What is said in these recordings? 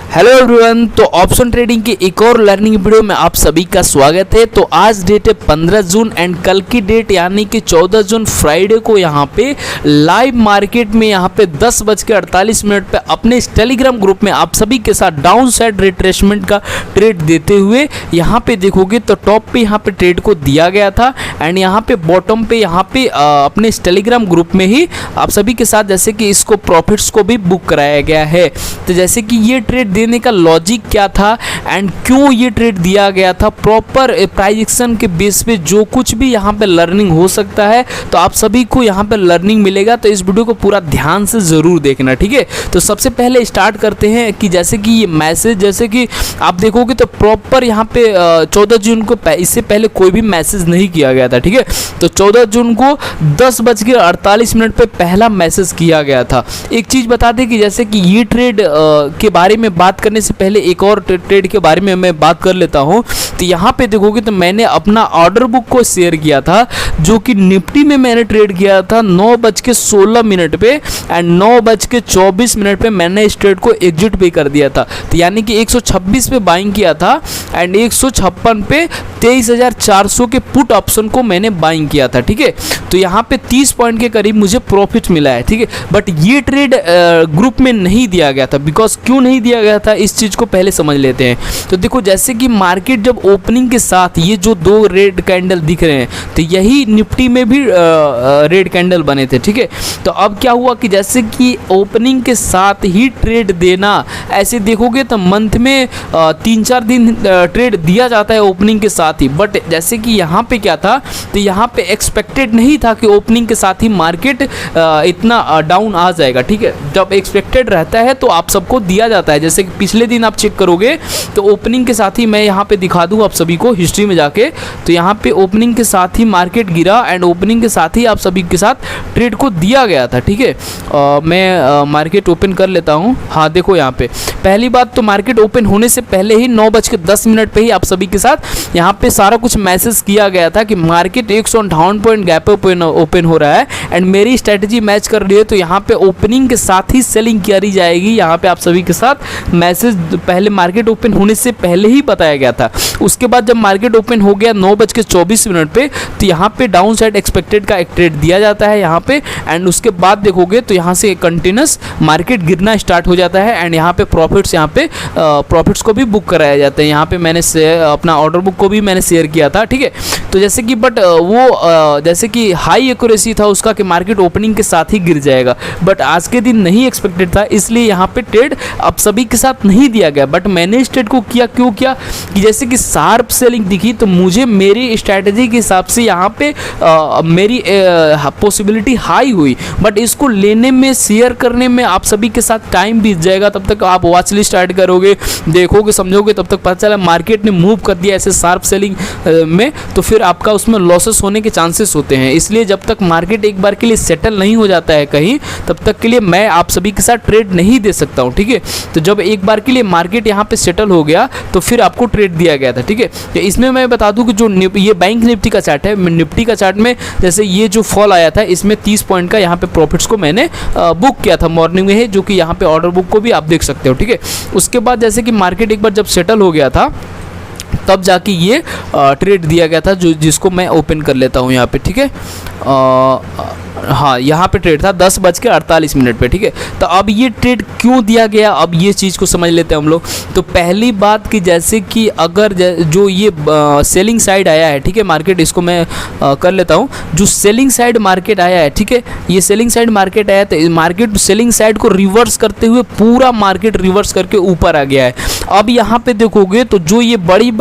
Hello everyone, तो option trading की एक और लर्निंग वीडियो में आप सभी का स्वागत है। तो आज डेट है 15 जून एंड कल की डेट यानी कि 14 जून फ्राइडे को यहाँ पे लाइव मार्केट में यहाँ पे 10:48 पे अपने इस टेलीग्राम ग्रुप में आप सभी के साथ डाउन साइड रिट्रेसमेंट का ट्रेड देते हुए यहाँ पे देखोगे तो टॉप पे यहाँ पे ट्रेड को दिया गया था एंड यहाँ पे बॉटम पे यहाँ पे अपने इस टेलीग्राम ग्रुप में ही आप सभी के साथ जैसे कि इसको प्रॉफिट्स को भी बुक कराया गया है। तो जैसे कि ये ट्रेड देने का लॉजिक क्या था एंड क्यों ये ट्रेड दिया गया था, प्रॉपर प्राइस एक्शन के बेस पे जो कुछ भी यहाँ पे लर्निंग हो सकता है तो आप सभी को यहाँ पे लर्निंग मिलेगा। तो इस वीडियो को पूरा ध्यान से ज़रूर देखना, ठीक है। तो सबसे पहले स्टार्ट करते हैं कि जैसे कि ये मैसेज जैसे कि आप देखोगे तो प्रॉपर यहाँ पे 14 जून को इससे पहले कोई भी मैसेज नहीं किया गया था, ठीक है। तो 14 जून को 10:48 पे पहला मैसेज किया गया था। एक चीज़ बता दें कि जैसे कि ये ट्रेड के बारे में बात करने से पहले एक और ट्रेड के बारे में मैं बात कर लेता हूं। तो यहाँ पे देखोगे तो मैंने अपना ऑर्डर बुक को शेयर किया था जो कि निफ्टी में मैंने ट्रेड किया था 9:16 पे एंड 9:24 पे मैंने इस ट्रेड को एग्जिट भी कर दिया था। तो यानी कि 126 पे बाइंग किया था एंड 156 पे 23,400 के पुट ऑप्शन को मैंने बाइंग किया था, ठीक है। तो यहाँ पे 30 पॉइंट के करीब मुझे प्रॉफिट मिला है, ठीक है। बट ये ट्रेड ग्रुप में नहीं दिया गया था। बिकॉज क्यों नहीं दिया गया था इस चीज़ को पहले समझ लेते हैं। तो देखो जैसे कि मार्केट जब ओपनिंग के साथ ये जो दो रेड कैंडल दिख रहे हैं तो यही निफ्टी में भी रेड कैंडल बने थे, ठीक है। तो अब क्या हुआ कि जैसे कि ओपनिंग के साथ ही ट्रेड देना, ऐसे देखोगे तो मंथ में 3-4 दिन ट्रेड दिया जाता है ओपनिंग के साथ ही। बट जैसे कि यहाँ पे क्या था, तो यहाँ पे एक्सपेक्टेड नहीं था कि ओपनिंग के साथ ही मार्केट इतना डाउन आ जाएगा, ठीक है। जब एक्सपेक्टेड रहता है तो आप सबको दिया जाता है। जैसे कि पिछले दिन आप चेक करोगे तो ओपनिंग के साथ ही मैं यहाँ पे दिखा दूँ आप सभी को हिस्ट्री में जाके, तो यहाँ पे ओपनिंग के साथ ही मार्केट गिरा एंड ओपनिंग के साथ ही आप सभी के साथ ट्रेड को दिया गया था, ठीक है। मैं मार्केट ओपन कर लेता हूँ। हाँ देखो यहाँ पे पहली बात तो मार्केट ओपन होने से पहले ही 9:10 पे ही आप सभी के साथ यहाँ पे सारा कुछ मैसेज किया गया था कि मार्केट 158 पॉइंट गैप ओपन हो रहा है एंड मेरी स्ट्रेटजी मैच कर रही है। तो यहाँ पे ओपनिंग के साथ ही सेलिंग करी जाएगी। यहाँ पे आप सभी के साथ मैसेज पहले मार्केट ओपन होने से पहले ही बताया गया था। उसके बाद जब मार्केट ओपन हो गया 9:24 पे तो यहाँ पे डाउन साइड एक्सपेक्टेड का एक ट्रेड दिया जाता है यहाँ पे एंड उसके बाद देखोगे तो यहाँ से कंटिन्यूस मार्केट गिरना स्टार्ट हो जाता है एंड यहाँ पे प्रॉफिट्स को भी बुक कराया जाता है। यहाँ पे मैंने अपना ऑर्डर बुक को भी मैंने शेयर किया था, ठीक है। तो जैसे कि बट वो जैसे कि हाई एक्यूरेसी था उसका कि मार्केट ओपनिंग के साथ ही गिर जाएगा, बट आज के दिन नहीं एक्सपेक्टेड था, इसलिए यहाँ पे ट्रेड आप सभी के साथ नहीं दिया गया। बट मैंने इस ट्रेड को क्यों किया कि जैसे कि शार्प सेलिंग दिखी तो मुझे मेरी स्ट्रैटेजी के हिसाब से यहाँ पे मेरी पॉसिबिलिटी हाई हुई। बट इसको लेने में शेयर करने में आप सभी के साथ टाइम बीत जाएगा। तब तक आप वॉच लिस्ट ऐड करोगे, देखोगे, समझोगे, तब तक पता चला मार्केट ने मूव कर दिया ऐसे शार्प सेलिंग में, तो फिर आपका उसमें लॉसेस होने के चांसेस होते हैं। इसलिए जब तक मार्केट एक बार के लिए सेटल नहीं हो जाता है कहीं, तब तक के लिए मैं आप सभी के साथ ट्रेड नहीं दे सकता हूँ, ठीक है। तो जब एक बार के लिए मार्केट यहाँ पे सेटल हो गया तो फिर आपको ट्रेड दिया गया था, ठीक है। तो इसमें मैं बता दूं कि जो ये बैंक निफ्टी का चार्ट है, निफ्टी का चार्ट में जैसे ये जो फॉल आया था इसमें 30 पॉइंट का यहाँ पे प्रॉफिट्स को मैंने बुक किया था मॉर्निंग में है, जो कि यहाँ पे ऑर्डर बुक को भी आप देख सकते हो, ठीक है। उसके बाद जैसे कि मार्केट एक बार जब सेटल हो गया था तब जाके ये ट्रेड दिया गया था जिसको मैं ओपन कर लेता हूँ यहाँ पे, ठीक है। हाँ यहाँ पे ट्रेड था 10:48 पे, ठीक है। तो अब ये ट्रेड क्यों दिया गया, अब ये चीज़ को समझ लेते हैं हम लोग। तो पहली बात कि जैसे कि अगर जो ये सेलिंग साइड आया है, ठीक है, मार्केट इसको मैं कर लेता हूँ। जो सेलिंग साइड मार्केट आया है, ठीक है, ये सेलिंग साइड मार्केट आया तो मार्केट सेलिंग साइड को रिवर्स करते हुए पूरा मार्केट रिवर्स करके ऊपर आ गया है। अब यहाँ पे देखोगे तो जो ये बड़ी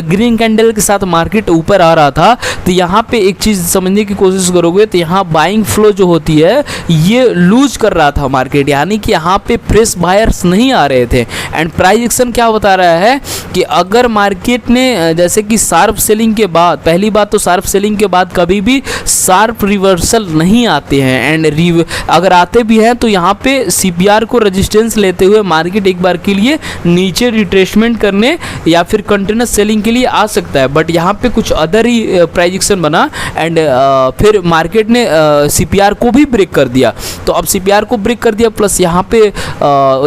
ग्रीन कैंडल के साथ मार्केट ऊपर आ रहा था, तो यहाँ पे एक चीज़ समझने की कोशिश करोगे तो यहाँ बाइंग फ्लो जो होती है ये लूज कर रहा था मार्केट, यानी कि यहाँ पे फ्रेश बायर्स नहीं आ रहे थे। एंड प्राइस एक्शन क्या बता रहा है कि अगर मार्केट ने जैसे कि शार्प सेलिंग के बाद, पहली बात तो शार्प सेलिंग के बाद कभी भी शार्प रिवर्सल नहीं आते हैं एंड अगर आते भी हैं तो यहाँ पे CPR को रेजिस्टेंस लेते हुए मार्केट एक बार के लिए नीचे नीचे रिट्रेसमेंट करने या फिर कंटिन्यूस सेलिंग के लिए आ सकता है, बट यहाँ पे कुछ अदर ही प्राइस एक्शन बना एंड फिर मार्केट ने CPR को भी ब्रेक कर दिया। तो अब CPR को ब्रेक कर दिया, प्लस यहाँ पे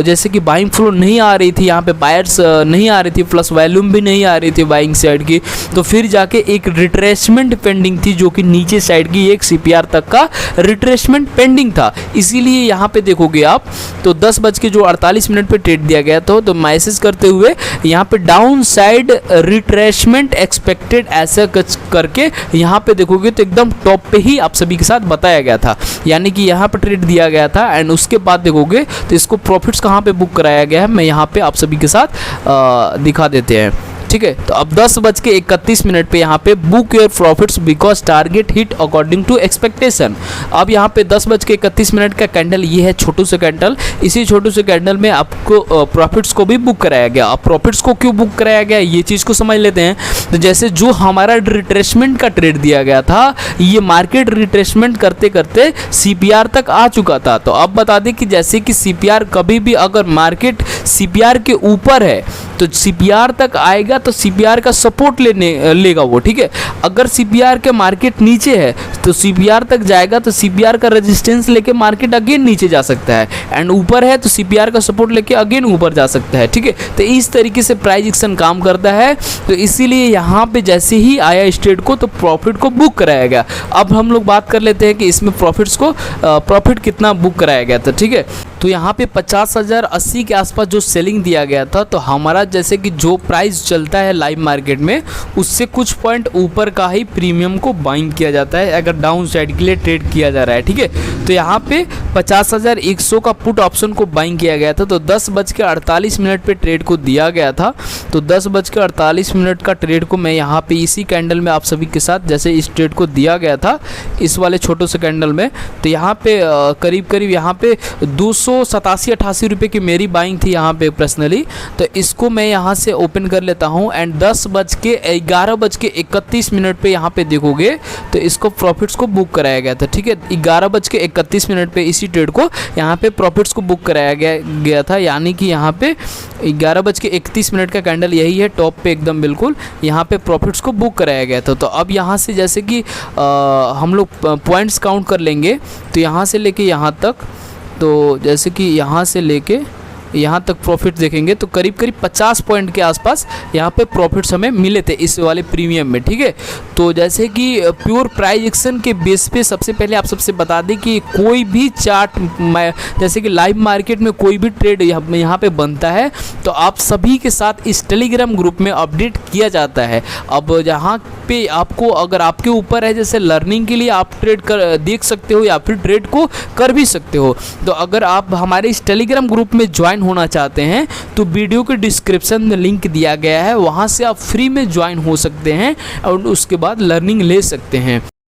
जैसे कि बाइंग फ्लो नहीं आ रही थी, यहाँ पे बायर्स नहीं आ रही थी, प्लस वॉल्यूम भी नहीं आ रही थी बाइंग साइड की, तो फिर जाके एक रिट्रेसमेंट पेंडिंग थी जो कि नीचे साइड की एक CPR तक का रिट्रेसमेंट पेंडिंग था। इसीलिए यहाँ पे देखोगे आप तो 10:48 पे ट्रेड दिया गया था। तो मैसेज करते हुए यहाँ पे डाउन साइड रिट्रेसमेंट एक्सपेक्टेड ऐसा करके यहाँ पे देखोगे तो एकदम टॉप पे ही आप सभी के साथ बताया गया था, यानी कि यहाँ पे ट्रेड दिया गया था। एंड उसके बाद देखोगे तो इसको प्रॉफिट्स कहाँ पे बुक कराया गया है, मैं यहाँ पे आप सभी के साथ दिखा देते हैं, ठीक है। तो अब 10:31 पे यहाँ पे book your profits because target hit according to expectation. अब यहाँ पे 10:31 का कैंडल ये है, छोटू से कैंडल, इसी छोटू से कैंडल में आपको प्रॉफिट्स को भी बुक कराया गया। अब प्रॉफिट्स को क्यों बुक कराया गया ये चीज़ को समझ लेते हैं। तो जैसे जो हमारा रिट्रेसमेंट का ट्रेड दिया गया था, ये मार्केट रिट्रेसमेंट करते करते CPR तक आ चुका था। तो अब बता दें कि जैसे कि CPR कभी भी अगर मार्केट CPR के ऊपर है तो CPR तक आएगा तो CPR का सपोर्ट लेगा वो, ठीक है। अगर CPR के मार्केट नीचे है तो CPR तक जाएगा तो CPR का रेजिस्टेंस लेके मार्केट अगेन नीचे जा सकता है, एंड ऊपर है तो CPR का सपोर्ट लेके अगेन ऊपर जा सकता है, ठीक है। तो इस तरीके से प्राइस एक्शन काम करता है। तो इसीलिए यहाँ पे जैसे ही आया स्ट्रेट को तो प्रॉफिट को बुक कराया गया। अब हम लोग बात कर लेते हैं कि इसमें प्रॉफिट कितना बुक कराया गया था, ठीक है। तो यहाँ पे 50,080 के आसपास जो सेलिंग दिया गया था, तो हमारा जैसे कि जो प्राइस चलता है लाइव मार्केट में उससे कुछ पॉइंट ऊपर का ही प्रीमियम को बाइंग किया जाता है अगर डाउन साइड के लिए ट्रेड किया जा रहा है, ठीक है। तो यहाँ पे 50,100 का पुट ऑप्शन को बाइंग किया गया था। तो 10:48 पे ट्रेड को दिया गया था। तो 10:48 का ट्रेड को मैं यहाँ पे इसी कैंडल में आप सभी के साथ जैसे इस ट्रेड को दिया गया था इस वाले छोटे से कैंडल में, तो यहाँ पे करीब यहाँ पे 287-88 रुपये की मेरी बाइंग थी यहाँ पे पर्सनली। तो इसको मैं यहाँ से ओपन कर लेता हूँ एंड 11:31 पे यहाँ पे देखोगे तो इसको प्रॉफिट्स को बुक कराया गया था, ठीक है। 11:31 पे इसी ट्रेड को यहाँ पे प्रॉफिट्स को बुक कराया गया था, यानी कि यहाँ पे 11:31 का कैंडल यही है टॉप पे एकदम बिल्कुल, यहाँ पे प्रॉफिट्स को बुक कराया गया था। तो अब यहाँ से जैसे कि हम लोग पॉइंट्स काउंट कर लेंगे तो यहाँ से लेके यहाँ तक, तो जैसे कि यहाँ से लेके यहाँ तक प्रॉफिट देखेंगे तो करीब 50 पॉइंट के आसपास यहाँ पे प्रॉफिट्स हमें मिले थे इस वाले प्रीमियम में, ठीक है। तो जैसे कि प्योर प्राइस एक्शन के बेस पे सबसे पहले आप सबसे बता दें कि कोई भी चार्ट जैसे कि लाइव मार्केट में कोई भी ट्रेड यहाँ पे बनता है तो आप सभी के साथ इस टेलीग्राम ग्रुप में अपडेट किया जाता है। अब यहाँ पे आपको अगर आपके ऊपर है, जैसे लर्निंग के लिए आप ट्रेड कर देख सकते हो या फिर ट्रेड को कर भी सकते हो। तो अगर आप हमारे इस टेलीग्राम ग्रुप में ज्वाइन होना चाहते हैं तो वीडियो के डिस्क्रिप्शन में लिंक दिया गया है, वहां से आप फ्री में ज्वाइन हो सकते हैं और उसके बाद लर्निंग ले सकते हैं।